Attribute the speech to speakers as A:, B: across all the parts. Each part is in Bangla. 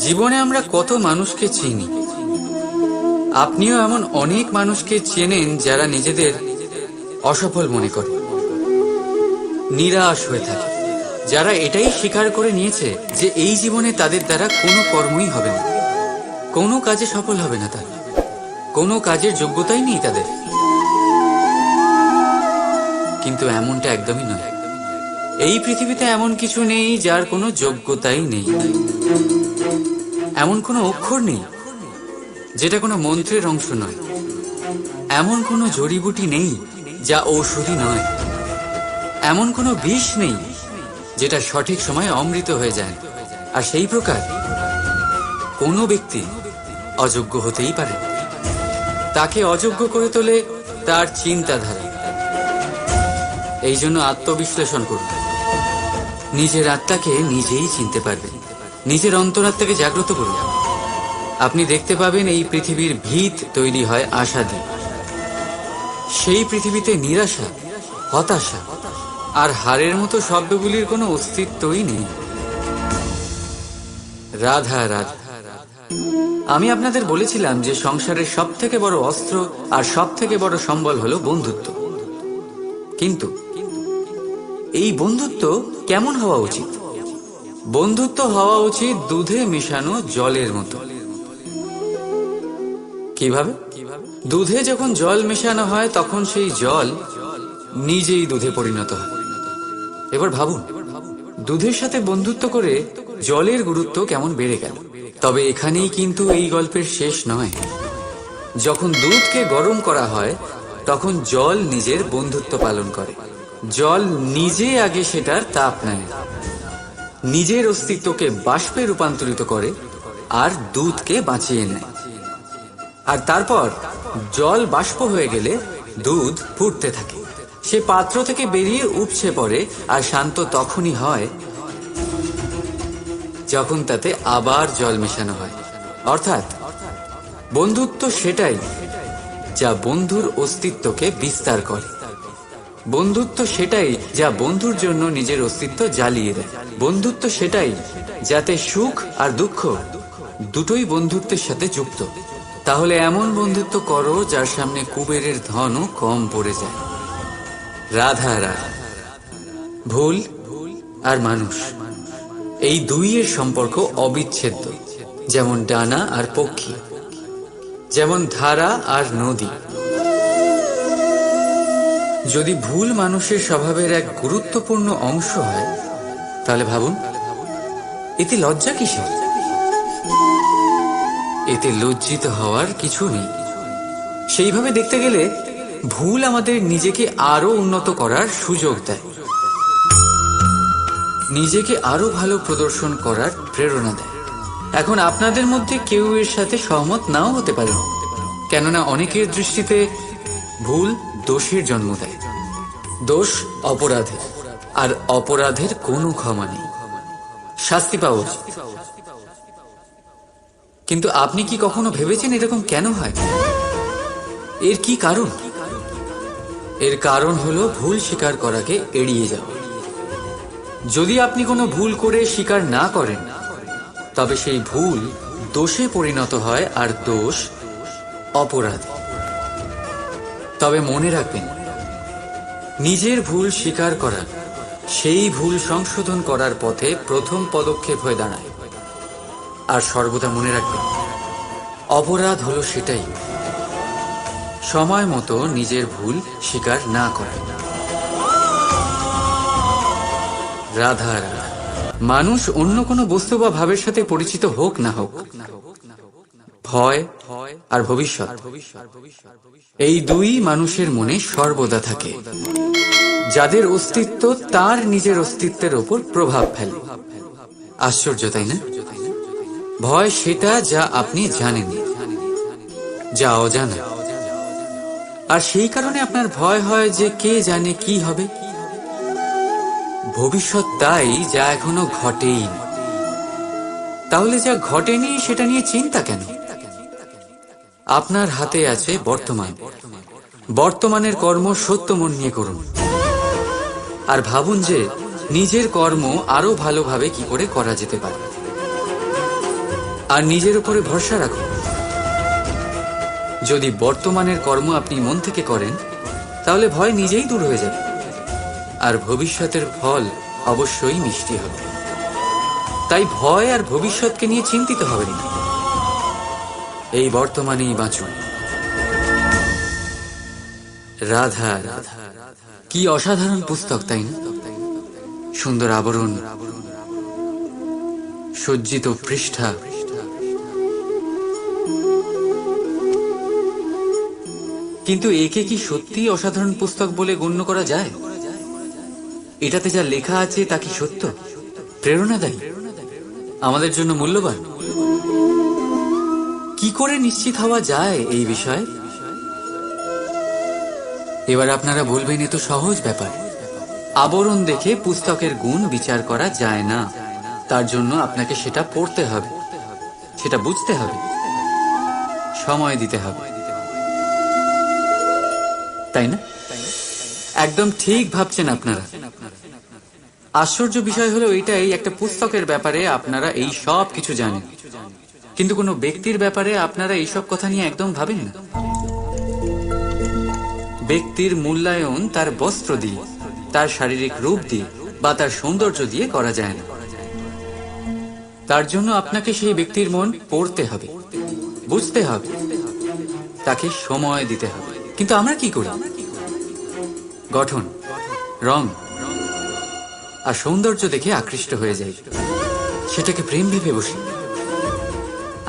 A: জীবনে আমরা কত মানুষকে চিনি, আপনিও এমন অনেক মানুষকে চেনেন যারা নিজেদের অসফল মনে করে, নিরাশ হয়ে থাকে, যারা এটাই স্বীকার করে নিয়েছে যে এই জীবনে তাদের দ্বারা কোনো কর্মই হবে না, কোনো কাজে সফল হবে না, তারা কোনো কাজের যোগ্যতাই নেই তাদের। কিন্তু এমনটা একদমই নয়। এই পৃথিবীতে এমন কিছু নেই যার কোনো যোগ্যতাই নেই, এমন কোনো অক্ষর নেই যেটা কোনো মন্ত্রের অংশ নয়, এমন কোনো জড়িবুটি নেই যা ঔষধি নয়, এমন কোনো বিষ নেই যেটা সঠিক সময়ে অমৃত হয়ে যায়। আর সেই প্রকার কোনো ব্যক্তি অযোগ্য হতেই পারে। তাকে অযোগ্য করে তোলে তার চিন্তাধারা। এই জন্য আত্মবিশ্লেষণ করুন, নিজের আত্মাকে নিজেই চিনতে পারবেন, নিজের অন্তরাত্মাকে জাগ্রত করুন। আপনি দেখতে পাবেন এই পৃথিবীর ভিত তৈরি হয় আশা দিয়ে। সেই পৃথিবীতে নিরাশা, হতাশা আর হারের মতো শব্দগুলির কোনো অস্তিত্বই নেই। রাধা রাধা। আমি আপনাদের বলেছিলাম যে সংসারের সব থেকে বড় অস্ত্র আর সব থেকে বড় সম্বল হলো বন্ধুত্ব। কিন্তু এই বন্ধুত্ব কেমন হওয়া উচিত? বন্ধুত্ব হওয়া উচিত দুধে মেশানো জলের মতো। কিভাবে? দুধে যখন জল মেশানো হয় তখন সেই জল নিজেই দুধে পরিণত হয়। এবার ভাবুন, দুধের সাথে বন্ধুত্ব করে জলের গুরুত্ব কেমন বেড়ে গেল। তবে এখানেই কিন্তু এই গল্পের শেষ নয়। যখন দুধকে গরম করা হয় তখন জল নিজের বন্ধুত্ব পালন করে। জল নিজে আগে সেটার তাপ নেয়, নিজের অস্তিত্বকে বাষ্পে রূপান্তরিত করে আর দুধকে বাঁচিয়ে নেয়। আর তারপর জল বাষ্প হয়ে গেলে দুধ ফুটতে থাকে, সে পাত্র থেকে বেরিয়ে উপচে পড়ে। আর শান্ত তখনই হয় যখন তাতে আবার জল মেশানো হয়। অর্থাৎ বন্ধুত্ব সেটাই যা বন্ধুর অস্তিত্বকে বিস্তার করে। বন্ধুত্ব সেটাই যা বন্ধুর জন্য নিজের অস্তিত্ব জ্বালিয়ে দেয়। বন্ধুত্ব সেটাই যাতে সুখ আর দুঃখ দুটোই বন্ধুত্বের সাথে যুক্ত। তাহলে এমন বন্ধুত্ব করো যার সামনে কুবেরের ধনও কম পড়ে যায়। রাধা রাধা। ভুল আর মানুষ, এই দুইয়ের সম্পর্ক অবিচ্ছেদ্য। যেমন ডানা আর পক্ষী, যেমন ধারা আর নদী। যদি ভুল মানুষের স্বভাবের এক গুরুত্বপূর্ণ অংশ হয়, তাহলে ভাবুন, এতে লজ্জা কিসের? এতে লজ্জিত হওয়ার কিছু নেই। সেইভাবে দেখতে গেলে ভুল আমাদের নিজেকে আরো উন্নত করার সুযোগ দেয়, নিজেকে আরো ভালো প্রদর্শন করার প্রেরণা দেয়। এখন আপনাদের মধ্যে কেউ এর সাথে সহমত নাও হতে পারেন, কেননা অনেকের দৃষ্টিতে ভুল দোষের জন্ম দেয়। দোষ অপরাধের, আর অপরাধের কোনো ক্ষমা নেই, শাস্তি পাওয়া উচিত। কিন্তু আপনি কি কখনো ভেবেছেন এরকম কেন হয়? এর কি কারণ? এর কারণ হলো ভুল স্বীকার করাকে এড়িয়ে যাওয়া। যদি আপনি কোনো ভুল করে স্বীকার না করেন, তবে সেই ভুল দোষে পরিণত হয়, আর দোষ অপরাধ। তবে মনে রাখবেন, নিজের ভুল স্বীকার করা সেই ভুল সংশোধন করার পথে প্রথম পদক্ষেপ হয়ে দাঁড়ায়। আর সর্বদা মনে রাখবেন, অপরাধ হলো সেটাই সময় মতো নিজের ভুল স্বীকার না করা। রাধা রাধা। মানুষ অন্য কোনো বস্তু বা ভাবের সাথে পরিচিত হোক না হোক, ভয় আর ভবিষ্যৎ, এই দুই মানুষের মনে সর্বদা থাকে। যাদের অস্তিত্ব তার নিজের অস্তিত্বের ওপর প্রভাব ফেলে। আশ্চর্য, তাই না? ভয় সেটা যা আপনি জানেন, যা অজানা। আর সেই কারণে আপনার ভয় হয় যে কে জানে কি হবে। ভবিষ্যৎ তাই যা এখনো ঘটেই। তাহলে যা ঘটেনি সেটা নিয়ে চিন্তা কেন? আপনার হাতে আছে বর্তমান। বর্তমানের কর্ম সত্য মন নিয়ে করুন, আর ভাবুন যে নিজের কর্ম আরো ভালোভাবে কি করে করা যেতে পারে। আর নিজের উপরে ভরসা রাখুন। যদি বর্তমানের কর্ম আপনি মন থেকে করেন, তাহলে ভয় নিজেই দূর হয়ে যাবে, আর ভবিষ্যতের ফল অবশ্যই মিষ্টি হবে। তাই ভয় আর ভবিষ্যৎকে নিয়ে চিন্তিত হবেন না, এই বর্তমানেই বাঁচুন। রাধা রাধা, কি অসাধারণ পুস্তক, তাই না? সুন্দর আবরণ, সজ্জিত পৃষ্ঠা, কিন্তু একে কি সত্যি অসাধারণ পুস্তক বলে গণ্য করা যায়? এটাতে যা লেখা আছে তা কি সত্য, প্রেরণাদায়ী, আমাদের জন্য মূল্যবান? কি করে নিশ্চিত হওয়া যায় এই বিষয়ে? এবার আপনারা বলবেন, এ তো সহজ ব্যাপার। আবরণ দেখে পুস্তকের গুণ বিচার করা যায় না। তার জন্য আপনাকে সেটা পড়তে হবে, সেটা বুঝতে হবে, সময় দিতে হবে, তাই না? একদম ঠিক ভাবছেন আপনারা। আশ্চর্য বিষয় হলো এটাই, একটা পুস্তকের ব্যাপারে আপনারা এই সব কিছু জানেন, কিন্তু কোনো ব্যক্তির ব্যাপারে আপনারা এইসব কথা নিয়ে একদম ভাবেন না। ব্যক্তির মূল্যায়ন তার বস্ত্র দিয়ে, তার শারীরিক রূপ দিয়ে বা তার সৌন্দর্য দিয়ে করা যায় না। তার জন্য আপনাকে সেই ব্যক্তির মন পড়তে হবে, বুঝতে হবে, তাকে সময় দিতে হবে। কিন্তু আমরা কি করি? গঠন, রং আর সৌন্দর্য দেখে আকৃষ্ট হয়ে যাই, সেটাকে প্রেম ভেবে বসি।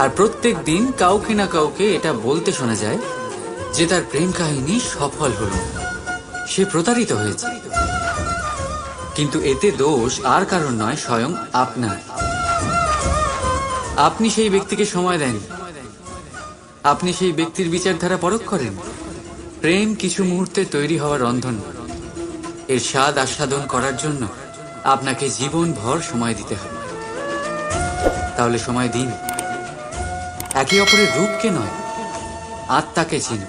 A: আর প্রত্যেক দিন কাউকে না কাউকে এটা বলতে শোনা যায় যে তার প্রেম কাহিনী সফল হল, সে প্রতারিত হয়েছে। কিন্তু এতে দোষ আর কারণ নয়, স্বয়ং আপনার। আপনি সেই ব্যক্তিকে সময় দেন, আপনি সেই ব্যক্তির বিচারধারা পরখ করেন। প্রেম কিছু মুহূর্তে তৈরি হওয়ার রন্ধন, এর স্বাদ আস্বাদন করার জন্য আপনাকে জীবনভর সময় দিতে হবে। তাহলে সময় দিন, একে অপরের রূপকে নয়, আত্মাকে চিন।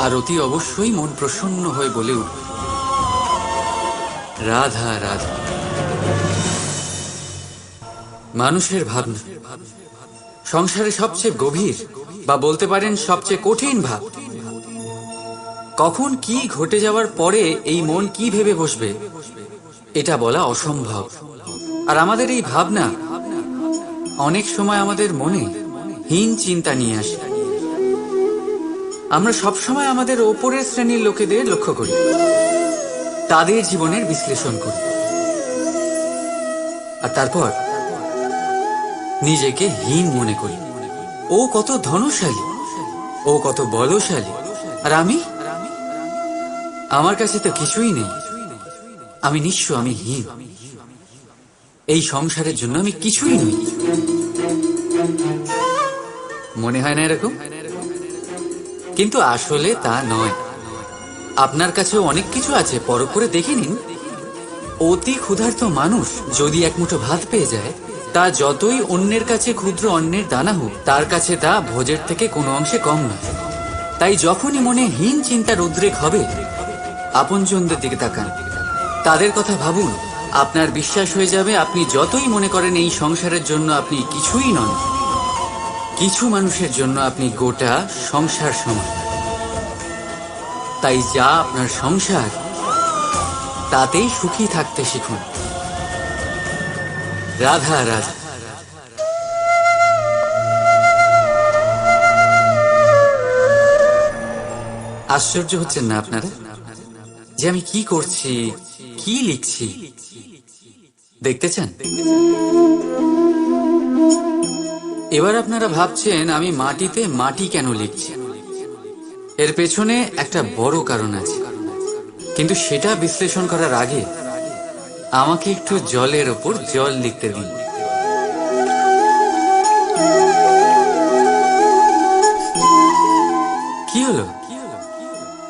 A: আর অতি অবশ্যই মন প্রসন্ন হয়ে বলে উঠবে, রাধা রাধা। মানুষের ভাবনা সংসারে সবচেয়ে গভীর, বা বলতে পারেন সবচেয়ে কঠিন ভাব। কখন কি ঘটে যাওয়ার পরে এই মন কি ভেবে বসবে, এটা বলা অসম্ভব। আর আমাদের এই ভাবনা অনেক সময় আমাদের মনে হীন চিন্তা নিয়ে আসে। আমরা সবসময় আমাদের ওপরের শ্রেণীর লোকেদের লক্ষ্য করি, তাদের জীবনের বিশ্লেষণ করি, আর তারপর নিজেকে হীন মনে করি। ও কত ধনশালী, ও কত বলশালী, আর আমার কাছে তো কিছুই নেই। আমি নিঃস্ব, আমি হীন, এই সংসারের জন্য আমি কিছুই নই। মনে হয় না এরকম? কিন্তু আসলে তা নয়। আপনার কাছে অনেক কিছু আছে, পরখ করে দেখে নিন। অতি ক্ষুধার্ত মানুষ যদি এক মুঠো ভাত পেয়ে যায়, তা যতই অন্যের কাছে ক্ষুদ্র অন্নের দানা হোক, তার কাছে তা ভোজের থেকে কোনো অংশে কম নয়। তাই যখনই মনে হীন চিন্তার উদ্রেক হবে, আপনজনদের দিকে তাকান, তাদের কথা ভাবুন। আপনার বিশ্বাস হয়ে যাবে, আপনি যতই মনে করেন এই সংসারের জন্য আপনি কিছুই নন, কিছু মানুষের জন্য আপনি গোটা সংসার সমান। তাই যা আপনার সংসার, তাতেই সুখী থাকতে শিখুন। রাধা রাধা। আশ্চর্য হচ্ছেন না আপনারা যে আমি কি করছি, কি লিখছি? দেখতে চান? এবার আপনারা ভাবছেন আমি মাটিতে মাটি কেন লিখছি। এর পেছনে একটা বড় কারণ আছে, কিন্তু সেটা বিশ্লেষণ করার আগে আমাকে একটু জলের ওপর জল লিখতে দিন। কি হলো?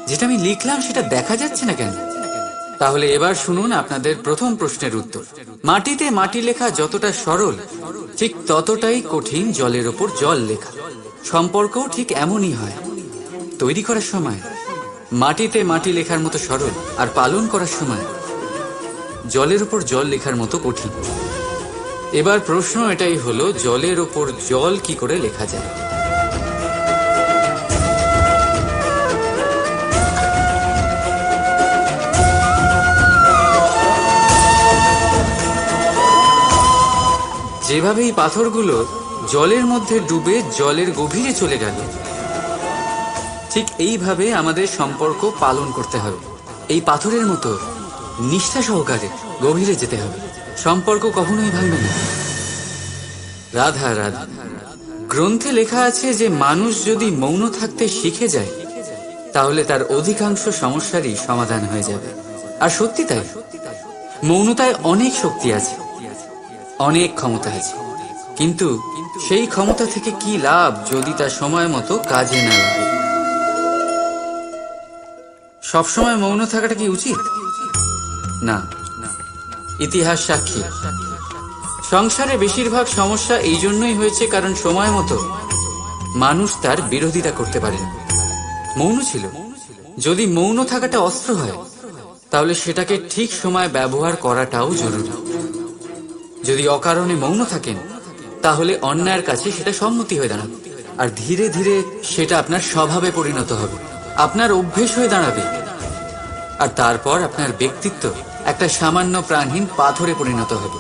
A: যেটা আমি লিখলাম সেটা দেখা যাচ্ছে না কেন? তাহলে এবার শুনুন আপনাদের প্রথম প্রশ্নের উত্তর। মাটিতে মাটি লেখা যতটা সরল, ঠিক ততটাই কঠিন জলের ওপর জল লেখা। সম্পর্কও ঠিক এমনই হয়। তৈরি করার সময় মাটিতে মাটি লেখার মতো সরল, আর পালন করার সময় জলের উপর জল লেখার মতো কঠিন। এবার প্রশ্ন এটাই হলো, জলের ওপর জল কি করে লেখা যায়? যেভাবে এই পাথরগুলো জলের মধ্যে ডুবে জলের গভীরে চলে গেল, ঠিক এইভাবে আমাদের সম্পর্ক পালন করতে হবে। এই পাথরের মতো নিষ্ঠা সহকারে গভীরে যেতে হবে। সম্পর্ক কখনোই ভাঙবে না। রাধা রাধা। গ্রন্থে লেখা আছে যে মানুষ যদি মৌন থাকতে শিখে যায় তাহলে তার অধিকাংশ সমস্যারই সমাধান হয়ে যাবে। আর সত্যি তাই, মৌনতায় অনেক শক্তি আছে, অনেক ক্ষমতা আছে, কিন্তু সেই ক্ষমতা থেকে কি লাভ যদি তা সময় মতো কাজে না লাগে? সবসময় মৌন থাকাটা কি উচিত? না। ইতিহাস সাক্ষী, সংসারে বেশিরভাগ সমস্যা এই জন্যই হয়েছে কারণ সময় মতো মানুষ তার বিরোধিতা করতে পারে। মৌন ছিল। যদি মৌন থাকাটা অস্ত্র হয় তাহলে সেটাকে ঠিক সময় ব্যবহার করাটাও জরুরি। যদি অকারণে মৌন থাকেন তাহলে অন্যায়ের কাছে সেটা সম্মতি হয়ে দাঁড়াবে, আর ধীরে ধীরে সেটা আপনার স্বভাবে পরিণত হবে, আপনার অভ্যেস হয়ে দাঁড়াবে, আর তারপর আপনার ব্যক্তিত্ব একটা সামান্য প্রাণহীন পাথরে পরিণত হবে।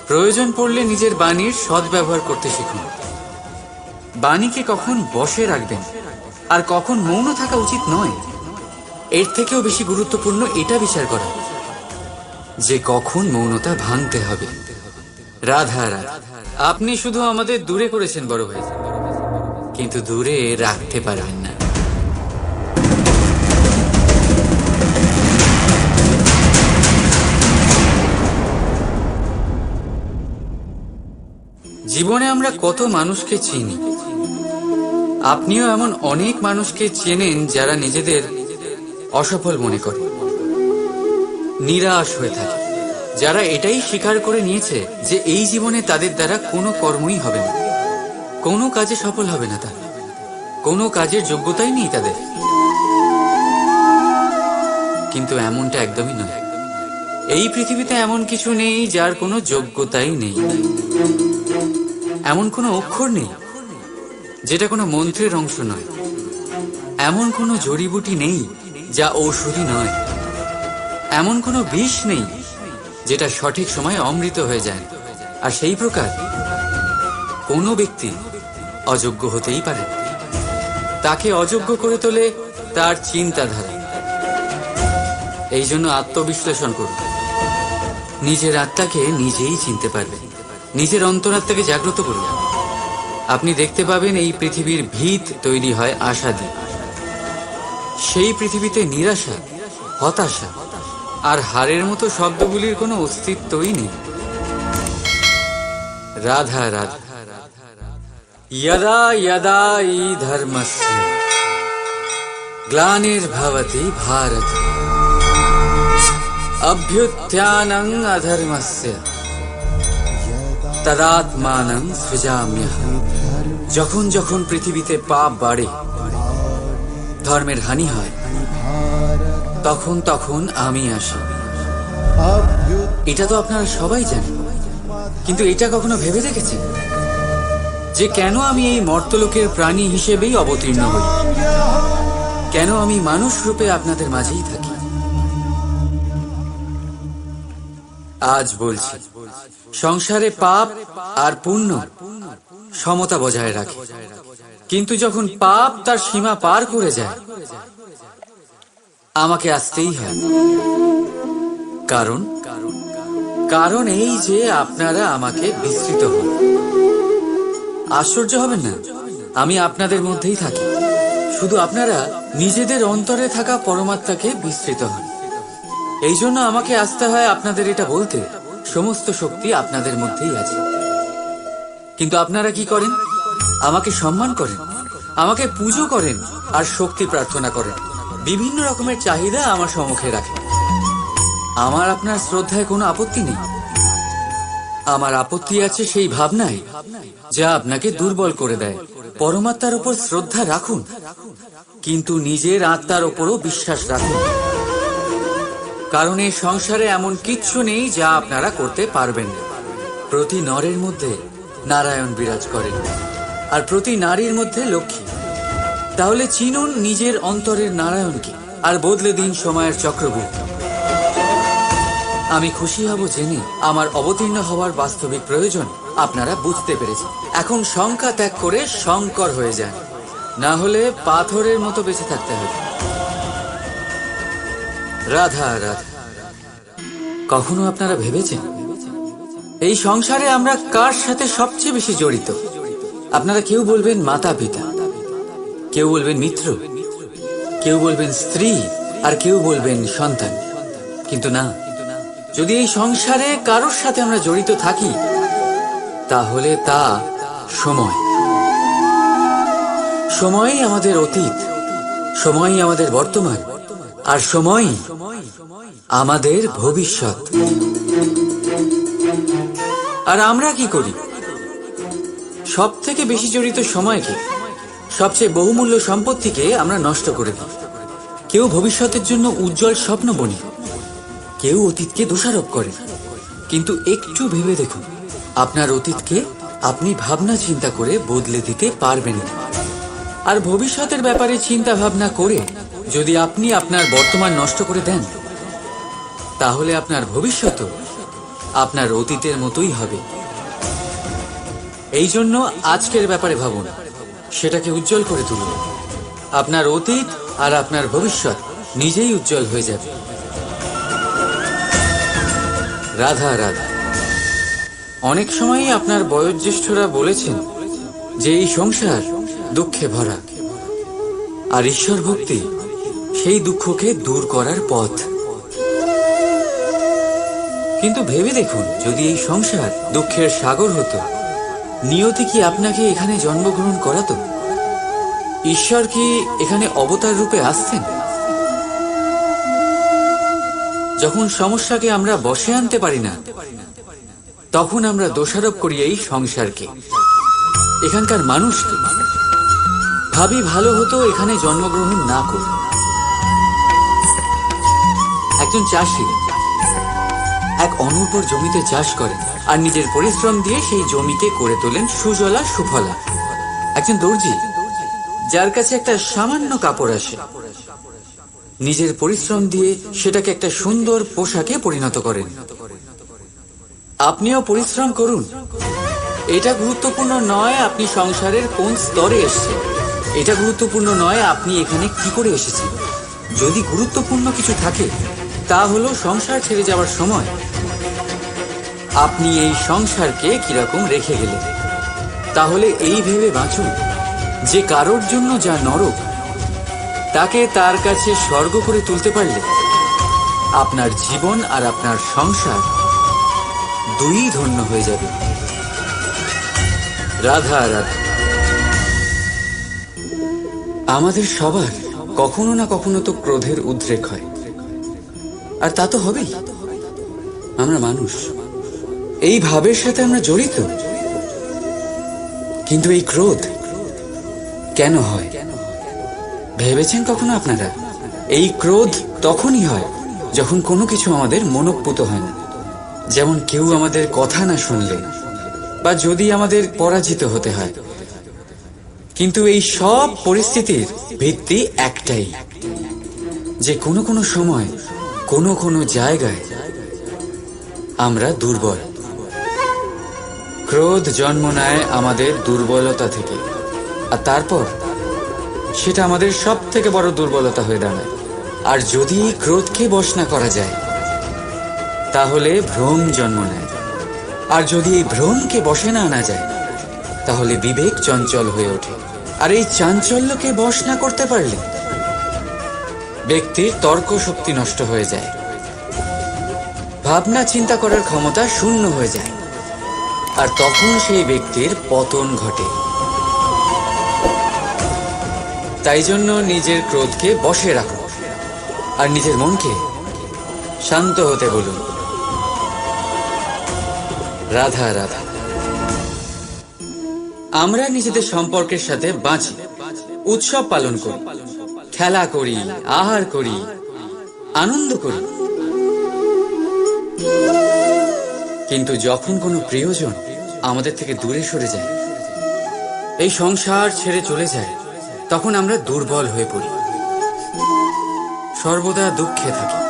A: প্রয়োজন পড়লে নিজের বাণীর সদ্ব্যবহার করতে শিখুন। বাণীকে কখন বশে রাখবেন আর কখন মৌন থাকা উচিত নয়, এর থেকেও বেশি গুরুত্বপূর্ণ এটা বিচার করা যে কখন মৌনতা ভাঙতে হবে। রাধা রাধা। আপনি শুধু আমাদের দূরে করেছেন বড় ভাই, কিন্তু দূরে রাখতে পারবেন না। জীবনে আমরা কত মানুষকে চিনি। আপনিও এমন অনেক মানুষকে চেনেন যারা নিজেদের অসফল মনে করে, নিরাশ হয়ে থাকে, যারা এটাই স্বীকার করে নিয়েছে যে এই জীবনে তাদের দ্বারা কোনো কর্মই হবে না, কোনো কাজে সফল হবে না, তারা কোনো কাজের যোগ্যতাই নেই তাদের। কিন্তু এমনটা একদমই নয়। এই পৃথিবীতে এমন কিছু নেই যার কোনো যোগ্যতাই নেই। এমন কোনো অক্ষর নেই যেটা কোনো মন্ত্রের অংশ নয়। এমন কোনো জড়িবুটি নেই যা ঔষধি নয়। এমন কোনো বিষ নেই যেটা সঠিক সময়ে অমৃত হয়ে যায়। আর সেই প্রকার কোনো ব্যক্তি অযোগ্য হতেই পারে। তাকে অযোগ্য করে তোলে তার চিন্তাধারা। এই জন্য আত্মবিশ্লেষণ করুন। নিজের আত্মাকে নিজেই চিনতে পারবেন। নিজের অন্তরাত্মাকে জাগ্রত করুন। আপনি দেখতে পাবেন এই পৃথিবীর ভিত তৈরি হয় আশা দিয়ে। সেই পৃথিবীতে নিরাশা, হতাশা আর হারের মতো শব্দগুলির কোনো অস্তিত্বই নেই। রাধা রাধা। यदा यदा हि धर्मस्य ग्लानिर्भवति भारत अभ्युत्थानं अधर्मस्य तदात्मानं सृजाम्यहम्। যখন যখন পৃথিবীতে পাপ বাড়ে, ধর্মের হানি হয়, তখন তখন আমি আসি। এটা তো আপনারা সবাই জানেন, কিন্তু এটা কখনো ভেবে দেখেছেন যে কেন আমি এই মর্তলোকের প্রাণী হিসেবেই অবতীর্ণ হই? কেন আমি মানুষ রূপে আপনাদের মাঝেই থাকি? আজ বলছি, সংসারে পাপ আর পুণ্য সমতা বজায় রাখে, কিন্তু যখন পাপ তার সীমা পার করে যায় আমাকে আসতেই হয়। কারণ এই যে আপনারা আমাকে বিস্মৃত হন। আশ্চর্য হবেন না, আমি আপনাদের মধ্যেই থাকি, শুধু আপনারা নিজেদের অন্তরে থাকা পরমাত্মাকে বিস্মৃত হন। এই জন্য আমাকে আসতে হয় আপনাদের এটা বলতে, সমস্ত শক্তি আপনাদের মধ্যেই আছে। কিন্তু আপনারা কি করেন? আমাকে সম্মান করেন, আমাকে পুজো করেন আর শক্তি প্রার্থনা করেন। বিভিন্ন রকমের চাহিদা আমার সম্মুখে রাখেন। আমার আপনার শ্রদ্ধায় কোনো আপত্তি নেই। আমার আপত্তি আছে সেই ভাবনায় যা আপনাকে দুর্বল করে দেয়। পরমাত্মার উপর শ্রদ্ধা রাখুন, কিন্তু নিজের আত্মার উপরও বিশ্বাস রাখুন। কারণ এই সংসারে এমন কিচ্ছু নেই যা আপনারা করতে পারবেন না। প্রতি নরের মধ্যে নারায়ণ বিরাজ করেন, আর প্রতি নারীর মধ্যে লক্ষ্মী। তাহলে চিনুন নিজের অন্তরের নারায়ণকে, আর বদলে দিন সময়ের চক্রবর্তী। আমি খুশি হব জেনে আমার অবতীর্ণ হওয়ার বাস্তবিক প্রয়োজন আপনারা বুঝতে পেরেছেন। এখন শঙ্কা ত্যাগ করে শঙ্কর হয়ে যান, না হলে পাথরের মতো বেঁচে থাকতে হবে। রাধা রাধা। কখনো আপনারা ভেবেছেন এই সংসারে আমরা কার সাথে সবচেয়ে বেশি জড়িত? আপনারা কেউ বলবেন মাতা পিতা, কেউ বলবেন মিত্র, কেউ বলবেন স্ত্রী, আর কেউ বলবেন সন্তান। কিন্তু না, যদি এই সংসারে কারোর সাথে আমরা জড়িত থাকি, তাহলে তা সময়। সময়ই আমাদের অতীত, সময়ই আমাদের বর্তমান, আর সময়ই আমাদের ভবিষ্যৎ। আর আমরা কি করি? সব থেকে বেশি জড়িত সময়কে, সবচেয়ে বহুমূল্য সম্পত্তিকে আমরা নষ্ট করে দিই। কেউ ভবিষ্যতের জন্য উজ্জ্বল স্বপ্ন বনি, কেউ অতীতকে দোষারোপ করে। কিন্তু একটু ভেবে দেখুন, আপনার অতীতকে আপনি ভাবনা চিন্তা করে বদলে দিতে পারবেন না। আর ভবিষ্যতের ব্যাপারে চিন্তা ভাবনা করে যদি আপনি আপনার বর্তমান নষ্ট করে দেন, তাহলে আপনার ভবিষ্যৎও আপনার অতীতের মতোই হবে। এই জন্য আজকের ব্যাপারে ভাবুন, সেটাকে উজ্জ্বল করে তুলুন। আপনার অতীত আর আপনার ভবিষ্যৎ নিজেই উজ্জ্বল হয়ে যাবে। রাধা রাধা। অনেক সময়ই আপনার বয়োজ্যেষ্ঠরা বলেছেন যে এই সংসার দুঃখে ভরা, আর ঈশ্বর ভক্তি সেই দুঃখকে দূর করার পথ। কিন্তু ভেবে দেখুন, যদি এই সংসার দুঃখের সাগর হতো, নিয়তি কি আপনাকে এখানে জন্মগ্রহণ করাতো? ঈশ্বর কি এখানে অবতার রূপে আসতেন? যখন সমস্যাকে আমরা বশে আনতে পারি না, তখন আমরা দোষারোপ করি এই সংসারকে, এখানকার মানুষকে। ভাবি ভালো হতো এখানে জন্মগ্রহণ না করে। একজন চাষি এক অনুর্বর জমিতে চাষ করেন, আর নিজের পরিশ্রম দিয়ে সেই জমিকে করে তোলেন সুজলা সুফলা। একজন দর্জি, যার কাছে একটা সামান্য কাপড় আসে, নিজের পরিশ্রম দিয়ে সেটাকে একটা সুন্দর পোশাকে পরিণত করেন। আপনিও পরিশ্রম করুন। এটা গুরুত্বপূর্ণ নয় আপনি সংসারের কোন স্তরে এসেছেন, এটা গুরুত্বপূর্ণ নয় আপনি এখানে কি করে এসেছেন। যদি গুরুত্বপূর্ণ কিছু থাকে, তা হলো সংসার ছেড়ে যাওয়ার সময় আপনি এই সংসারকে কিরকম রেখে গেলেন। তাহলে এই ভেবে বাঁচুন যে কারোর জন্য যা নরক, তাকে তার কাছে স্বর্গ করে তুলতে পারলে আপনার জীবন আর আপনার সংসার দুই ধন্য হয়ে যাবে। রাধা রাধা। আমাদের সবার কখনো না কখনো তো ক্রোধের উদ্রেক হয়, আর তা তো হবেই। আমরা মানুষ, এই ভাবের সাথে আমরা জড়িত। কিন্তু এই ক্রোধ কেন হয় ভেবেছেন কখনো আপনারা? এই ক্রোধ তখনই হয় যখন কোনো কিছু আমাদের মনোপুত হয় না। যেমন কেউ আমাদের কথা না শুনলে, বা যদি আমাদের পরাজিত হতে হয়। কিন্তু এই সব পরিস্থিতির ভিত্তি একটাই, যে কোনো কোনো সময় কোনো কোনো জায়গায় আমরা দুর্বল। ক্রোধ জন্ম নেয় আমাদের দুর্বলতা থেকে, আর তারপর সেটা আমাদের সব থেকে বড় দুর্বলতা হয়ে দাঁড়ায়। আর যদি ক্রোধকে বশ না করা যায়, তাহলে ভ্রম জন্ম নেয়। আর যদি এই ভ্রমকে বশে না আনা যায়, তাহলে বিবেক চঞ্চল হয়ে ওঠে। আর এই চাঞ্চল্যকে বশ না করতে পারলে ব্যক্তির তর্ক শক্তি নষ্ট হয়ে যায়, ভাবনা চিন্তা করার ক্ষমতা শূন্য হয়ে যায়, আর তখন সেই ব্যক্তির পতন ঘটে। তাই জন্য নিজের ক্রোধকে বশে রাখুন, আর নিজের মনকে শান্ত হতে বলুন। রাধা রাধা। আমরা নিজেদের সম্পর্কের সাথে বাঁচি, উৎসব পালন করি, খেলা করি, আহার করি, আনন্দ করি। কিন্তু যখন কোনো প্রিয়জন আমাদের থেকে দূরে সরে যায়, এই সংসার ছেড়ে চলে যায়, তখন আমরা দুর্বল হয়ে পড়ি, সর্বদা দুঃখে থাকি।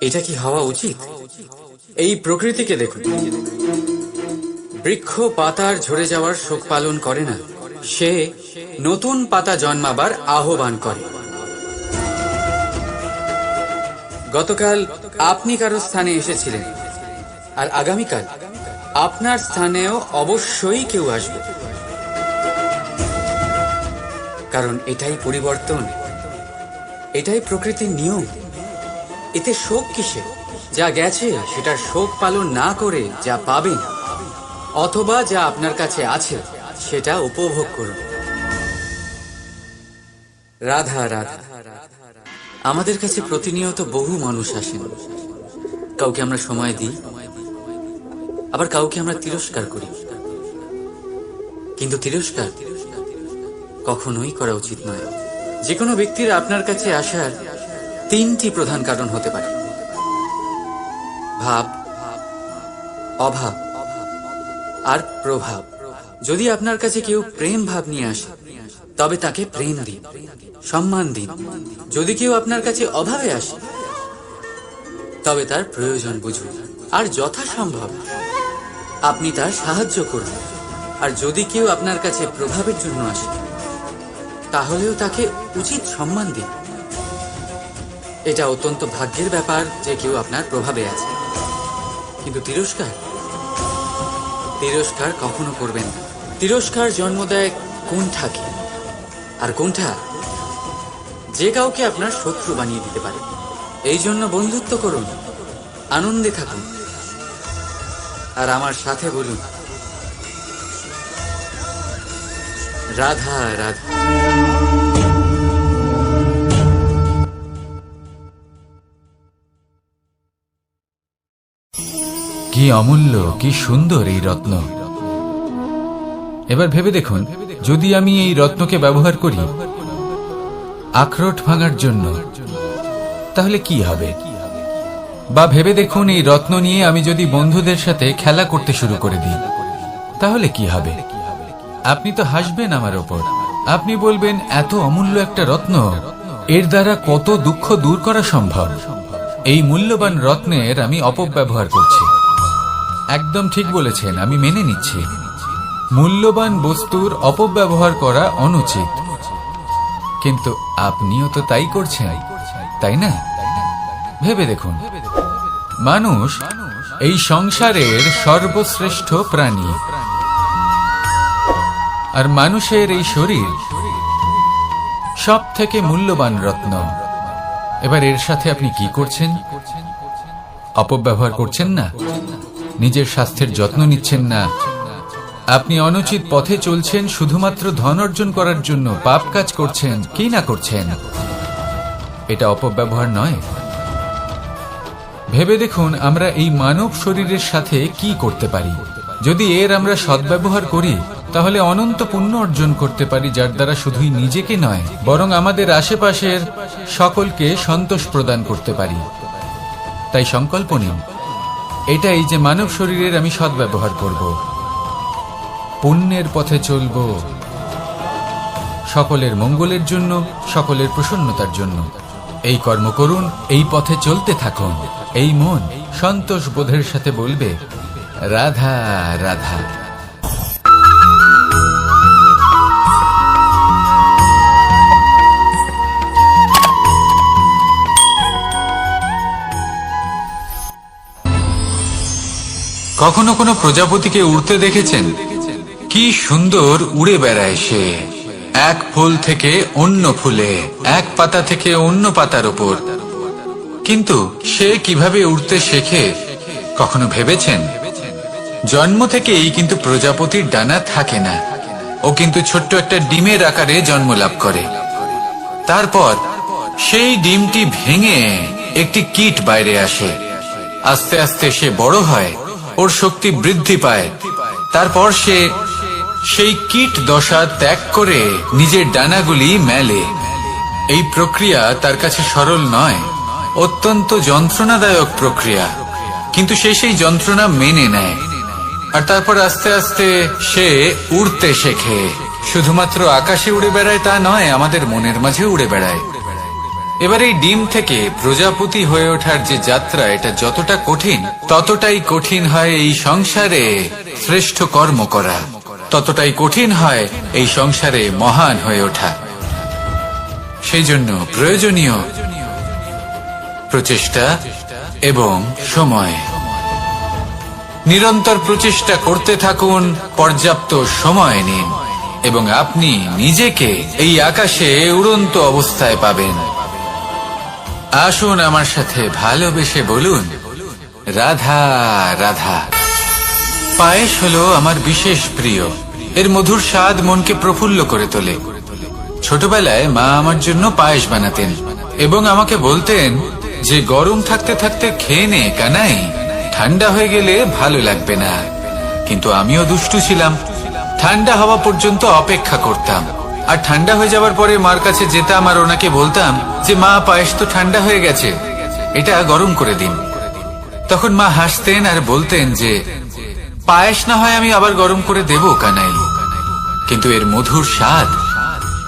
A: এটা কি হওয়া উচিত? এই প্রকৃতিকে দেখুন, বৃক্ষ পাতার ঝরে যাওয়ার শোক পালন করে না, সে নতুন পাতা জন্মাবার আহ্বান করে। গতকাল আপনি কারো স্থানে এসেছিলেন, আর আগামীকাল আপনার স্থানেও অবশ্যই কেউ আসবে, কারণ এটাই পরিবর্তন, এটাই প্রকৃতির নিয়ম। এতে শোক কিসে? যা গেছে সেটার শোক পালন না করে যা পাবেন অথবা যা আপনার কাছে আছে সেটা উপভোগ করুন। রাধা রাধা। আমাদের কাছে প্রতিনিয়ত বহু মানুষ আসেন, কাউকে আমরা সময় দিই, আবার কাউকে আমরা তিরস্কার করি। কিন্তু তিরস্কার কখনোই করা উচিত নয়। যে কোনো ব্যক্তির আপনার কাছে আসার তিনটি প্রধান কারণ হতে পারে: ভাব, অভাব আর প্রভাব। যদি আপনার কাছে কেউ প্রেম ভাব নিয়ে আসে, তবে তাকে প্রেম দিন, সম্মান দিন। যদি কেউ আপনার কাছে অভাবে আসে, তবে তার প্রয়োজন বুঝুন, আর যথাসম্ভব আপনি তার সাহায্য করুন। আর যদি কেউ আপনার কাছে প্রভাবের জন্য আসে, তাহলেও তাকে উচিত সম্মান দিন। এটা অত্যন্ত ভাগ্যের ব্যাপার যে কেউ আপনার প্রভাবে আছে। কিন্তু তিরস্কার কখনো করবেন না। তিরস্কার জন্ম দেয় কুণ্ঠাকে, আর কুণ্ঠা যে কাউকে আপনার শত্রু বানিয়ে দিতে পারে। এই জন্য বন্ধুত্ব করুন, আনন্দে থাকুন, আর আমার সাথে বলুন রাধা রাধা।
B: কি অমূল্য, কি সুন্দর এই রত্ন। এবার ভেবে দেখুন, যদি আমি এই রত্নকে ব্যবহার করি আখরোট ভাঙার জন্য, তাহলে কি হবে? বা ভেবে দেখুন, এই রত্ন নিয়ে আমি যদি বন্ধুদের সাথে খেলা করতে শুরু করে দিই, তাহলে কি হবে? আপনি তো হাসবেন আমার ওপর। আপনি বলবেন, এত অমূল্য একটা রত্ন, এর দ্বারা কত দুঃখ দূর করা সম্ভব। এই মূল্যবান রত্নের আমি অপব্যবহার করছি। একদম ঠিক বলেছেন, আমি মেনে নিচ্ছি। মূল্যবান বস্তুর অপব্যবহার করা অনুচিত, কিন্তু আপনিও তো তাই করছেন, তাই না? ভেবে দেখুন, মানুষ এই সংসারের সর্বশ্রেষ্ঠ প্রাণী, আর মানুষের এই শরীর সব থেকে মূল্যবান রত্ন। এবার এর সাথে আপনি কি করছেন? অপব্যবহার করছেন না, নিজের স্বাস্থ্যের যত্ন নিচ্ছেন না, আপনি অনুচিত পথে চলছেন, শুধুমাত্র ধন অর্জন করার জন্য পাপ কাজ করছেন। কি না করছেন? এটা অপব্যবহার নয়? ভেবে দেখুন, আমরা এই মানব শরীরের সাথে কি করতে পারি। যদি এর আমরা সদ্ব্যবহার করি, তাহলে অনন্ত পুণ্য অর্জন করতে পারি, যার দ্বারা শুধুই নিজেকে নয়, বরং আমাদের আশেপাশের সকলকে সন্তোষ প্রদান করতে পারি। তাই সংকল্প নিন, এটাই যে মানব শরীরের আমি সদ্ব্যবহার করব, পুণ্যের পথে চলব, সকলের মঙ্গলের জন্য, সকলের প্রসন্নতার জন্য। এই কর্ম করুন, এই পথে চলতে থাকুন। এই মন সন্তোষ বোধের সাথে বলবে রাধা রাধা। কখনো কোনো প্রজাপতিকে উড়তে দেখেছেন? কি সুন্দর উড়ে বেড়ায় সে, এক ফুল থেকে অন্য ফুলে, এক পাতা থেকে অন্য পাতার উপর। কিন্তু সে কিভাবে উড়তে শেখে কখনো ভেবেছেন? জন্ম থেকেই কিন্তু প্রজাপতির ডানা থাকে না, ও কিন্তু ছোট্ট একটা ডিমের আকারে জন্ম লাভ করে। তারপর সেই ডিমটি ভেঙে একটি কীট বাইরে আসে। আস্তে আস্তে সে বড় হয়, ওর শক্তি বৃদ্ধি পায়। তারপর সে সেই কীট দশা ত্যাগ করে নিজের ডানাগুলি মেলে। এই প্রক্রিয়া তার কাছে সরল নয়, অত্যন্ত যন্ত্রণাদায়ক প্রক্রিয়া, কিন্তু সে সেই যন্ত্রণা মেনে নেয় আর তারপর আস্তে আস্তে সে উড়তে শেখে। শুধুমাত্র আকাশে উড়ে বেড়ায় তা নয়, আমাদের মনের মাঝে উড়ে বেড়ায়। এবার এই ডিম থেকে প্রজাপতি হয়ে ওঠার যে যাত্রা, এটা যতটা কঠিন ততটাই কঠিন হয় এই সংসারে শ্রেষ্ঠ কর্ম করা, ততটাই কঠিন হয় এই সংসারে মহান হয়ে ওঠা। সেই জন্য প্রয়োজনীয় প্রচেষ্টা এবং সময়। নিরন্তর প্রচেষ্টা করতে থাকুন, পর্যাপ্ত সময় নিন এবং আপনি নিজেকে এই আকাশে উড়ন্ত অবস্থায় পাবেন। আসুন আমার সাথে ভালোবেসে বলুন, রাধা রাধা। পায়েস হলো আমার বিশেষ প্রিয়। এর মধুর স্বাদ মনকে প্রফুল্ল করে তোলে। ছোটবেলায় মা আমার জন্য পায়েস বানাতেন এবং আমাকে বলতেন যে গরম থাকতে থাকতে খেয়ে নে কানাই, ঠান্ডা হয়ে গেলে ভালো লাগবে না। কিন্তু আমিও দুষ্টু ছিলাম, ঠান্ডা হওয়া পর্যন্ত অপেক্ষা করতাম আর ঠান্ডা হয়ে যাওয়ার পরে মার কাছে যেতাম আর ওনাকে বলতাম যে মা, পায়েস তো ঠান্ডা হয়ে গেছে, এটা গরম করে দিন। তখন মা হাসতেন আর বলতেন যে পায়েস না হয় আমি আবার গরম করে দেব কানাই, কিন্তু এর মধুর স্বাদ,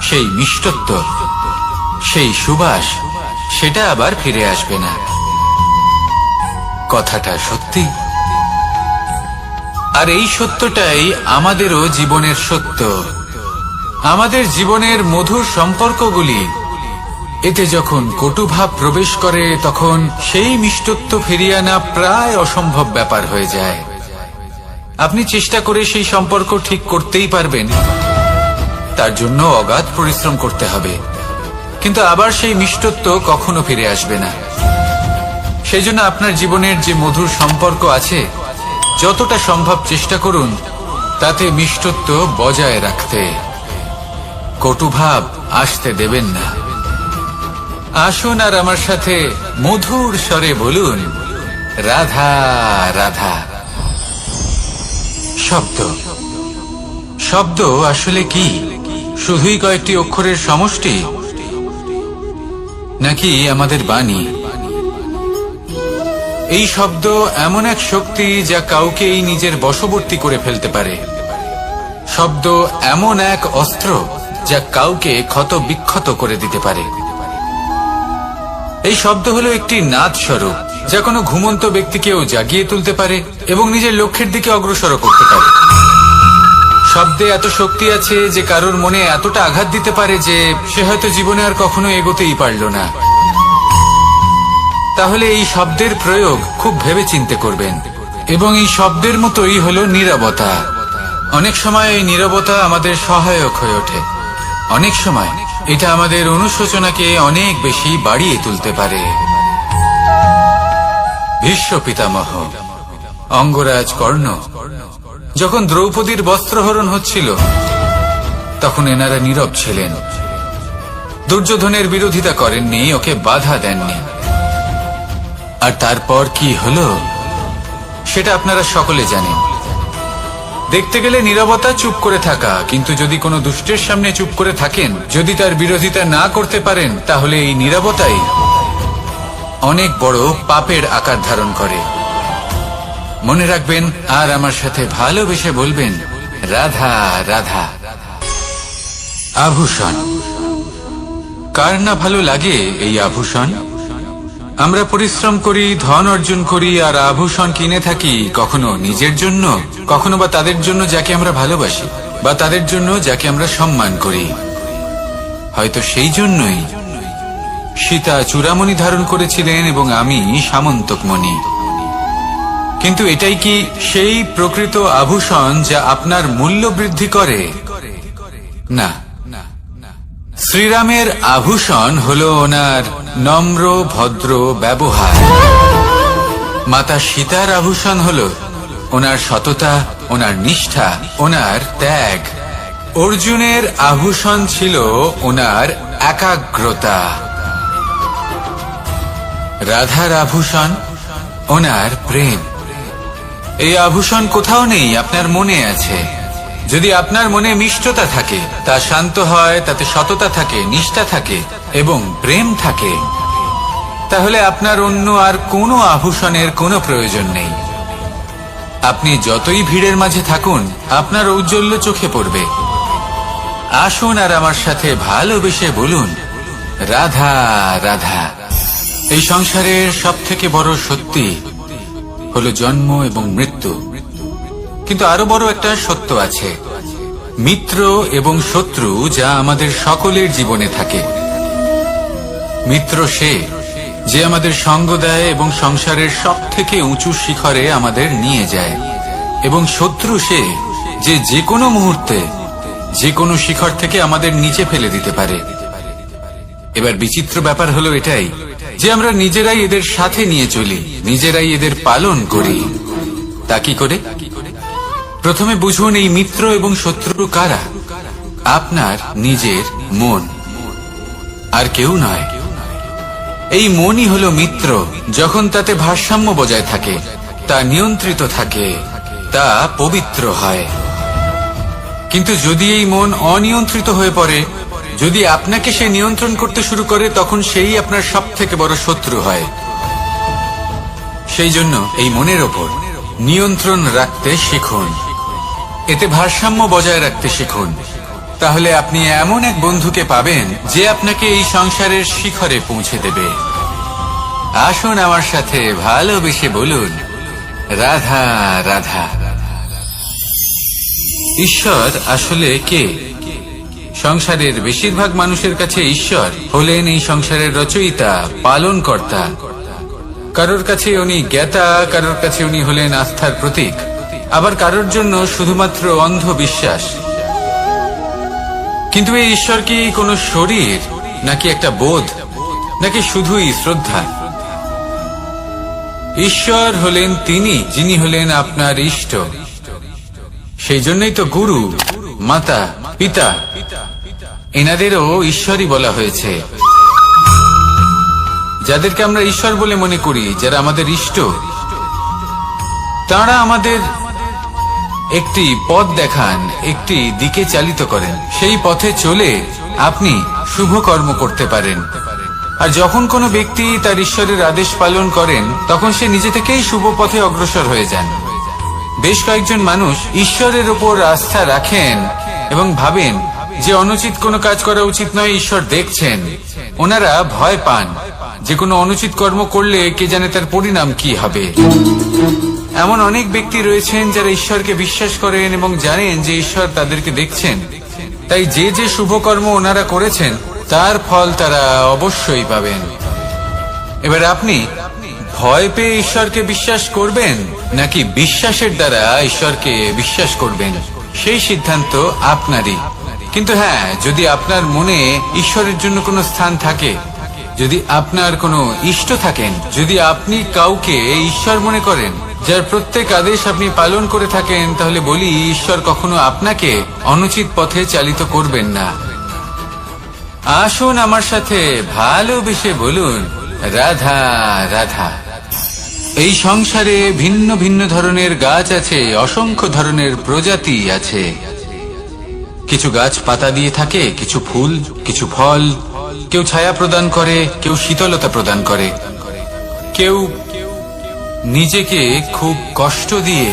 B: সেই মিষ্টত্ব, সেই সুবাস, সেটা আবার ফিরে আসবে না। কথাটা সত্যি, আর এই সত্যটাই আমাদেরও জীবনের সত্য। আমাদের জীবনের মধুর সম্পর্কগুলি, এতে যখন কটুভাব প্রবেশ করে তখন সেই মিষ্টত্ব ফিরিয়ে আনা প্রায় অসম্ভব ব্যাপার হয়ে যায়। আপনি চেষ্টা করে সেই সম্পর্ক ঠিক করতেই পারবেন, তার জন্য অগাধ পরিশ্রম করতে হবে, কিন্তু আবার সেই মিষ্টত্ব কখনো ফিরে আসবে না। সেই জন্য আপনার জীবনের যে মধুর সম্পর্ক আছে, যতটা সম্ভব চেষ্টা করুন তাতে মিষ্টত্ব বজায় রাখতে। কটুভাব আসতে দেবেন না। আসুন আর আমার সাথে মধুর স্বরে বলুন, রাধা রাধা। শব্দ, শব্দ আসলে কি? শুধুই কয়েকটি অক্ষরের সমষ্টি, নাকি আমাদের বাণী? এই শব্দ এমন এক শক্তি যা কাউকেই নিজের বশবর্তী করে ফেলতে পারে। শব্দ এমন এক অস্ত্র যা কাউকে ক্ষত বিক্ষত করে দিতে পারে। এই শব্দ হলো একটি নাদ স্বরূপ যা কোনো ঘুমন্ত ব্যক্তিকেও জাগিয়ে তুলতে পারে এবং নিজের লক্ষ্যের দিকে অগ্রসর করতে পারে। শব্দে এত শক্তি আছে যে কারোর মনে এতটা আঘাত দিতে পারে যে সে হয়তো জীবনে আর কখনো এগোতেই পারল না। তাহলে এই শব্দের প্রয়োগ খুব ভেবেচিন্তে করবেন। এবং এই শব্দের মতোই হলো নীরবতা। অনেক সময় এই নীরবতা আমাদের সহায়ক হয়ে ওঠে, অনেক সময় এটা আমাদের অনুশোচনাকে অনেক বেশি বাড়িয়ে তুলতে পারে। ভীষ্ম পিতামহ, অঙ্গরাজ কর্ণ, যখন দ্রৌপদীর বস্ত্রহরণ হচ্ছিল তখন এনারা নীরব ছিলেন। দুর্যোধনের বিরোধিতা করেননি, ওকে বাধা দেননি। আর তারপর কি হলো সেটা আপনারা সকলে জানেন। দেখতে গেলে নীরবতা চুপ করে থাকা, কিন্তু যদি কোনো দুষ্টের সামনে চুপ করে থাকেন, যদি তার বিরোধিতা না করতে পারেন, তাহলে এই নীরবতাই অনেক বড় পাপের আকার ধারণ করে। মনে রাখবেন আর আমার সাথে ভালোবেসে বলবেন, রাধা রাধা। আভূষণ, কার না ভালো লাগে এই আভূষণ? আমরা পরিশ্রম করি, ধন অর্জন করি আর আভূষণ কিনে থাকি, কখনো নিজের জন্য, কখনো বা তাদের জন্য যাকে আমরা ভালোবাসি, বা তাদের জন্য যাকে আমরা সম্মান করি। হয়তো সেই জন্যই সীতা চূড়ামণি ধারণ করেছিলেন এবং আমি সামন্তকমণি। কিন্তু এটাই কি সেই প্রকৃত আভূষণ যা আপনার মূল্য বৃদ্ধি করে? না। শ্রীরামের আভূষণ হলো ওনার নম্র ভদ্র ব্যবহার। মাতা সীতার আভূষণ হলো ওনার সততা, ওনার নিষ্ঠা, ওনার ত্যাগ। অর্জুনের আভূষণ ছিল ওনার একাগ্রতা। রাধার আভূষণ ওনার প্রেম। এই আভূষণ কোথাও নেই, আপনার মনে আছে। যদি আপনার মনে মিষ্টতা থাকে, তা শান্ত হয়, তাতে সততা থাকে, নিষ্ঠা থাকে এবং প্রেম থাকে, তাহলে আপনার অন্য আর কোনো আভূষণের কোনো প্রয়োজন নেই। আপনি যতই ভিড়ের মাঝে থাকুন, আপনার ঔজ্জ্বল্য চোখে পড়বে। আসুন আর আমার সাথে ভালোবেসে বলুন, রাধা রাধা। এই সংসারের সব থেকে বড় সত্যি হলো জন্ম এবং মৃত্যু, কিন্তু আরো বড় একটা সত্য আছে, মিত্র এবং শত্রু, যা আমাদের সকলের জীবনে থাকে। মিত্র সে যে আমাদের সঙ্গ দেয় এবং সংসারের সব থেকে উঁচু শিখরে আমাদের নিয়ে যায়, এবং শত্রু সে যে যে কোনো মুহূর্তে যে কোনো শিখর থেকে আমাদের নিচে ফেলে দিতে পারে। এবার বিচিত্র ব্যাপার হলো এটাই যে আমরা নিজেরাই এদের সাথে নিয়ে চলি, নিজেরাই এদের পালন করি। তা কি করে? প্রথমে বুঝুন এই মিত্র এবং শত্রু কারা। আপনার নিজের মন, আর কেউ নয়। এই মনই হলো মিত্র যখন তাতে ভারসাম্য বজায় থাকে, তা নিয়ন্ত্রিত থাকে, তা পবিত্র হয়। কিন্তু যদি এই মন অনিয়ন্ত্রিত হয়ে পড়ে, যদি আপনাকে সে নিয়ন্ত্রণ করতে শুরু করে, তখন সেই আপনার সব থেকে বড় শত্রু হয়। সেই জন্য এই মনের ওপর নিয়ন্ত্রণ রাখতে শিখুন, এতে ভারসাম্য বজায় রাখতে শিখুন। তাহলে আপনি এমন এক বন্ধুকে পাবেন যে আপনাকে এই সংসারের শিখরে পৌঁছে দেবে। আসুন আমার সাথে ভালোবেসে বলুন, রাধা রাধা। ঈশ্বর আসলে কে? সংসারের বেশিরভাগ মানুষের কাছে ঈশ্বর হলেন এই সংসারের রচয়িতা, পালনকর্তা। কারোর কাছে উনি জ্ঞাতা, কারোর কাছে উনি হলেন আস্থার প্রতীক, আবার কারোর জন্য শুধুমাত্র অন্ধ বিশ্বাস। কিন্তু এই ঈশ্বর কি কোনো শরীর, নাকি একটা বোধ, নাকি শুধুই শ্রদ্ধা? ঈশ্বর হলেন তিনি যিনি হলেন আপনার ইষ্ট। সেই জন্যই তো গুরু, মাতা, পিতা এনাদেরও ঈশ্বরই বলা হয়েছে। যাদেরকে আমরা ঈশ্বর বলে মনে করি, যারা আমাদের ইষ্ট, তারা আমাদের একটি পথ দেখান, একটি দিকে চালিত করেন। সেই পথে চলে আপনি শুভ কর্ম করতে পারেন। আর যখন কোনো ব্যক্তি তার ঈশ্বরের আদেশ পালন করেন, তখন সে নিজে থেকেই শুভ পথে অগ্রসর হয়ে যান। বেশ কয়েকজন মানুষ ঈশ্বরের উপর আস্থা রাখেন এবং ভাবেন যে অনুচিত কোনো কাজ করা উচিত নয়, ঈশ্বর দেখছেন। ওনারা ভয় পান যে কোনো অনুচিত কর্ম করলে কে জানে তার পরিণাম কি হবে। এমন অনেক ব্যক্তি রয়েছেন যারা ঈশ্বরকে বিশ্বাস করেন এবং জানেন যে ঈশ্বর তাদেরকে দেখছেন, তাই যে যে শুভ কর্ম ওনারা করেছেন তার ফল তারা অবশ্যই পাবেন। এবার আপনি ভয় পেয়ে ঈশ্বরকে বিশ্বাস করবেন, নাকি বিশ্বাসের দ্বারা ঈশ্বরকে বিশ্বাস করবেন, সেই সিদ্ধান্ত আপনারই। কিন্তু হ্যাঁ, যদি আপনার মনে ঈশ্বরের জন্য কোনো স্থান থাকে, যদি আপনার কোনো ইষ্ট থাকেন, যদি আপনি কাউকে ঈশ্বর মনে করেন, যার প্রত্যেক আদেশ আপনি পালন করে থাকেন, তাহলে বলি, ঈশ্বর কখনো আপনাকে অনুচিত পথে চালিত করবেন না। আসুন আমার সাথে ভালোবেসে বলুন, রাধা রাধা। এই সংসারে ভিন্ন ভিন্ন ধরনের গাছ আছে, অসংখ্য ধরনের প্রজাতি আছে। কিছু গাছ পাতা দিয়ে থাকে, কিছু ফুল, কিছু ফল। কেউ ছায়া প্রদান করে, কেউ শীতলতা প্রদান করে, কেউ নিজেকে খুব কষ্ট দিয়ে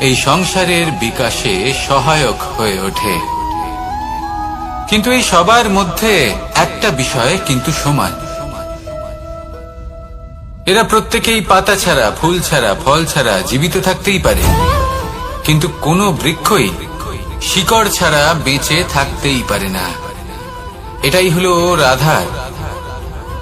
B: এই সংসারের বিকাশে সহায়ক হয়ে ওঠে। কিন্তু এই সবার মধ্যে একটা বিষয় কিন্তু সমান, এরা প্রত্যেকেই পাতা ছাড়া, ফুল ছাড়া, ফল ছাড়া জীবিত থাকতেই পারে, কিন্তু কোনো বৃক্ষই শিকড় ছাড়া বেঁচে থাকতেই পারে না। এটাই হলো রাধার।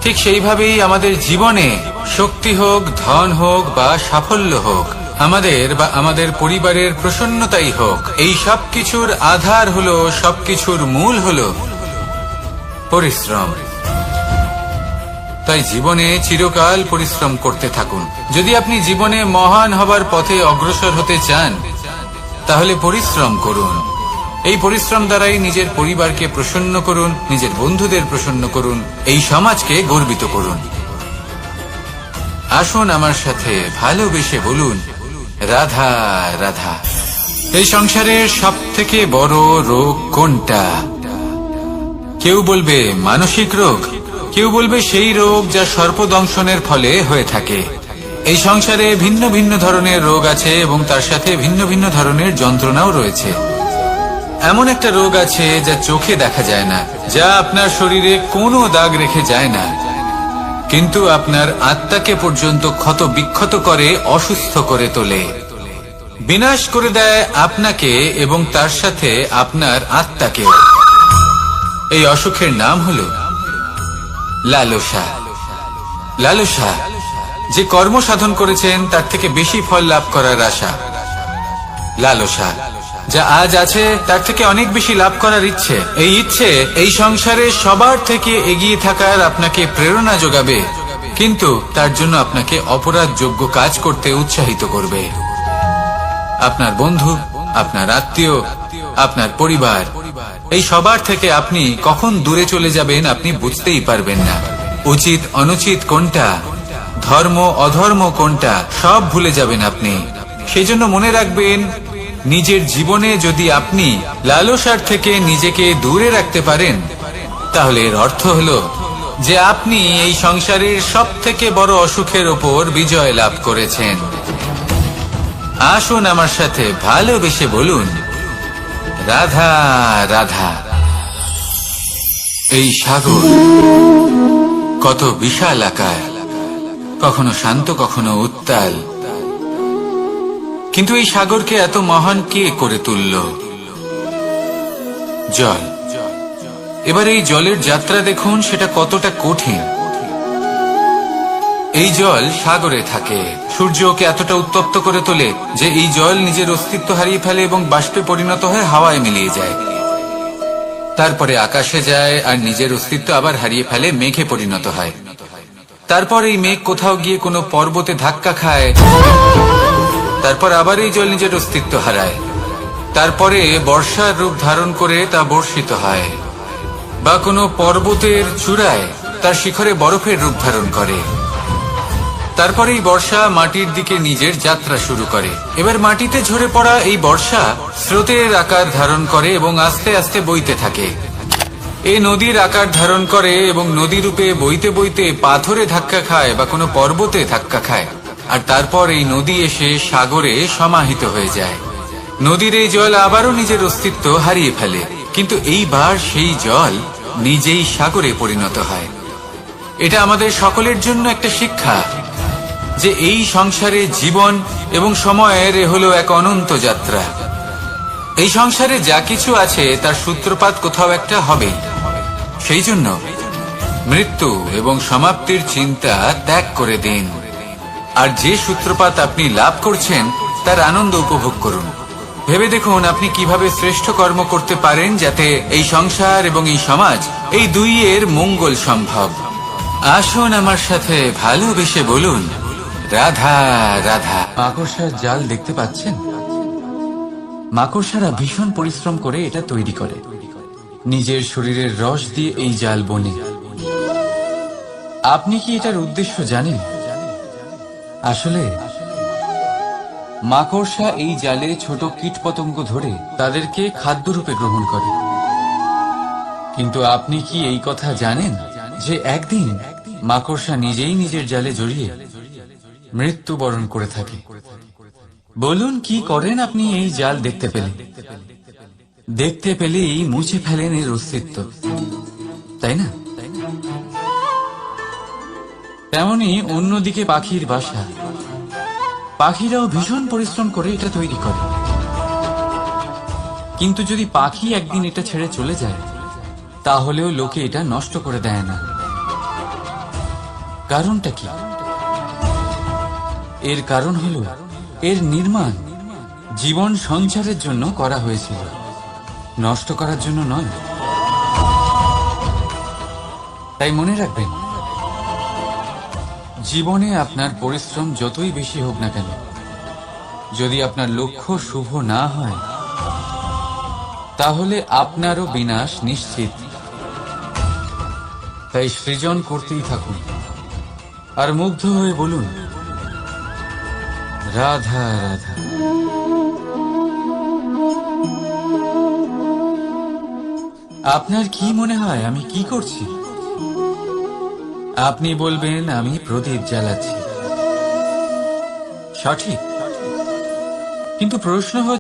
B: ঠিক সেইভাবেই আমাদের জীবনে শক্তি হোক, ধন হোক বা সাফল্য হোক, আমাদের বা আমাদের পরিবারের প্রসন্নতাই হোক, এই সব কিছুর আধার হলো, সবকিছুর মূল হলো পরিশ্রম। তাই জীবনে চিরকাল পরিশ্রম করতে থাকুন। যদি আপনি জীবনে মহান হবার পথে অগ্রসর হতে চান, তাহলে পরিশ্রম করুন। এই পরিশ্রম দ্বারাই নিজের পরিবারকে প্রসন্ন করুন, নিজের বন্ধুদের প্রসন্ন করুন, এই সমাজকে গর্বিত করুন। আসুন আমার সাথে ভালোবেসে বলুন, রাধা রাধা। এই সংসারের সব থেকে বড় রোগ কোনটা? কেউ বলবে মানসিক রোগ, কেউ বলবে সেই রোগ যা সর্পদংশনের ফলে হয়ে থাকে। এই সংসারে ভিন্ন ভিন্ন ধরনের রোগ আছে এবং তার সাথে ভিন্ন ভিন্ন ধরনের যন্ত্রণাও রয়েছে। এমন একটা রোগ আছে যা চোখে দেখা যায় না, যা আপনার শরীরে কোনো দাগ রেখে যায় না, কিন্তু আপনার আত্মাকে পর্যন্ত ক্ষত বিক্ষত করে, অসুস্থ করে তোলে, বিনাশ করে দেয় আপনাকে এবং তার সাথে আপনার আত্মাকে। এই অসুখের নাম হলো লালসা। লালসা, যে কর্ম সাধন করেছেন তার থেকে বেশি ফল লাভ করার আশা। লালসা, যা আজ আছে তার থেকে অনেক বেশি লাভ করার ইচ্ছে। এই ইচ্ছে এই সংসারে সবার থেকে এগিয়ে থাকার আপনাকে প্রেরণা যোগাবে, কিন্তু তার জন্য আপনাকে অপরাধযোগ্য কাজ করতে উৎসাহিত করবে। আপনার বন্ধু, আপনার আত্মীয়, আপনার পরিবার, এই সবার থেকে আপনি কখন দূরে চলে যাবেন আপনি বুঝতেই পারবেন না। উচিত অনুচিত কোনটা, ধর্ম অধর্ম কোনটা, সব ভুলে যাবেন আপনি। সেই জন্য মনে রাখবেন, নিজের জীবনে যদি আপনি লালসার থেকে নিজেকে দূরে রাখতে পারেন, তাহলে এর অর্থ হলো যে আপনি এই সংসারের সব থেকে বড় অসুখের ওপর বিজয় লাভ করেছেন। আসুন আমার সাথে ভালোবেসে বলুন, রাধা রাধা। এই সাগর কত বিশাল আকার, কখনো শান্ত কখনো উত্তাল, কিন্তু এই সাগরকে এত মহান কে করে তুলল? জল। এবার এই জলের যাত্রা দেখুন, সেটা কতটা কঠিন। এই জল সাগরে থাকে। সূর্য ওকে এতটা উত্তপ্ত করে তোলে যে এই জল নিজের অস্তিত্ব হারিয়ে ফেলে এবং বাষ্পে পরিণত হয়ে হাওয়ায় মিলিয়ে যায়। তারপরে আকাশে যায় আর নিজের অস্তিত্ব আবার হারিয়ে ফেলে, মেঘে পরিণত হয়। তারপর এই মেঘ কোথাও গিয়ে কোনো পর্বতে ধাক্কা খায়, তারপর আবার এই জল নিজের অস্তিত্ব হারায়। তারপরে বর্ষার রূপ ধারণ করে তা বর্ষিত হয়, বা কোনো পর্বতের চূড়ায় তার শিখরে বরফের রূপ ধারণ করে। তারপরে এই বর্ষা মাটির দিকে নিজের যাত্রা শুরু করে। এবার মাটিতে ঝরে পড়া এই বর্ষা স্রোতের আকার ধারণ করে এবং আস্তে আস্তে বইতে থাকে। এই নদীর আকার ধারণ করে এবং নদী রূপে বইতে বইতে পাথরে ধাক্কা খায় বা কোনো পর্বতে ধাক্কা খায়, আর তারপর এই নদী এসে সাগরে সমাহিত হয়ে যায়। নদীর এই জল আবারও নিজের অস্তিত্ব হারিয়ে ফেলে, কিন্তু এইবার সেই জল নিজেই সাগরে পরিণত হয়। এটা আমাদের সকলের জন্য একটা শিক্ষা যে এই সংসারে জীবন এবং সময়ের হলো এক অনন্ত যাত্রা। এই সংসারে যা কিছু আছে তার সূত্রপাত কোথাও একটা হবেই। সেই জন্য মৃত্যু এবং সমাপ্তির চিন্তা ত্যাগ করে দিন, আর যে সূত্রপাত আপনি লাভ করছেন তার আনন্দ উপভোগ করুন। ভেবে দেখুন আপনি কিভাবে শ্রেষ্ঠ কর্ম করতে পারেন যাতে এই সংসার এবং এই সমাজ, এই দুইয়ের মঙ্গল সম্ভব। আসুন আমার সাথে ভালোবেসে বলুন, রাধা রাধা। মাকড়সার জাল দেখতে পাচ্ছেন? মাকড়সারা ভীষণ পরিশ্রম করে এটা তৈরি করে, নিজের শরীরের রস দিয়ে এই জাল বোনে। আপনি কি এটার উদ্দেশ্য জানেন? আসলে মাকড়সা এই জালে ছোট কীটপতঙ্গ ধরে তাদেরকে খাদ্যরূপে গ্রহণ করে। কিন্তু আপনি কি এই কথা জানেন যে একদিন মাকড়সা নিজেই নিজের জালে জড়িয়ে মৃত্যুবরণ করে থাকে? বলুন, কি করেন আপনি এই জাল দেখতে পেলে? দেখতে পেলেই মুছে ফেলেন এর অস্তিত্ব, তাই না? তেমনি অন্যদিকে পাখির বাসা, পাখিরাও ভীষণ পরিশ্রম করে এটা তৈরি করে। কিন্তু যদি পাখি একদিন এটা ছেড়ে চলে যায়, তাহলেও লোকে এটা নষ্ট করে দেয় না। কারণটা কি? এর কারণ হলো এর নির্মাণ জীবন সঞ্চারের জন্য করা হয়েছিল, নষ্ট করার জন্য নয়। তাই মনে রাখবেন, জীবনে আপনার পরিশ্রম যতই বেশি হোক না কেন, যদি আপনার লক্ষ্য শুভ না হয়, তাহলে আপনারও বিনাশ নিশ্চিত। তাই সৃজন করতেই থাকুন আর মুগ্ধ হয়ে বলুন, রাধা রাধা। আপনার কি মনে হয় আমি কি করছি? আপনি বলবেন আমি প্রদীপ জ্বালাচ্ছি, সঠিক। কিন্তু প্রশ্ন হচ্ছে